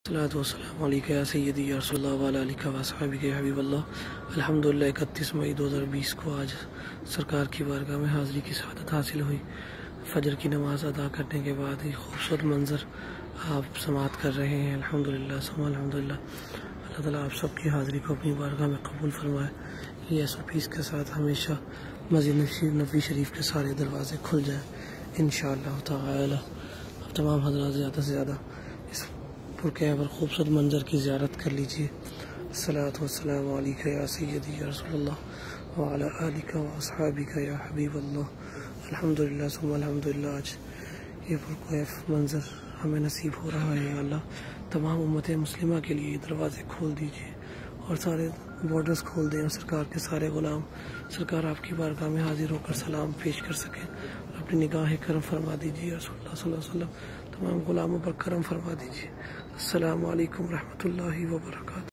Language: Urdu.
الصلاۃ والسلام علیکہ یا سیدی یا رسول اللہ وعلی آلہ و اصحابہ یا حبیب اللہ۔ الحمدللہ 31 مئی 2020 کو آج سرکار کی بارگاہ میں حاضری کی سعادت حاصل ہوئی۔ فجر کی نماز ادا کرنے کے بعد ایک خوبصورت منظر آپ سماعت کر رہے ہیں۔ الحمدللہ ثم الحمدللہ۔ اللہ تعالیٰ آپ سب کی حاضری کو اپنی بارگاہ میں قبول فرمائے۔ یہ SOPs کے ساتھ ہمیشہ مسجد نبوی شریف کے سارے دروازے کھل جائیں انشاءاللہ تعالی۔ اب تمام حضرات زیادہ سے زیادہ اس پرکیف اور خوبصورت منظر کی زیارت کر لیجیے۔ الصلاۃ والسلام علیکہ یا سیدی یا رسول اللہ وعلی آلہ و اصحابہ یا حبیب اللہ۔ الحمدللہ ثم الحمدللہ۔ آج یہ پرکیف منظر ہمیں نصیب ہو رہا ہے۔ یا اللہ تمام امت مسلمہ کے لیے دروازے کھول دیجیے اور سارے بارڈرز کھول دیں اور سرکار کے سارے غلام سرکار آپ کی بارگاہ میں حاضر ہو کر سلام پیش کر سکیں اور اپنی نگاہ کرم فرما دیجیے۔ رسول اللہ صلی اللہ علیہ وسلم تمام غلاموں پر کرم فرما دیجیے۔ السلام علیکم ورحمۃ اللہ وبرکاتہ۔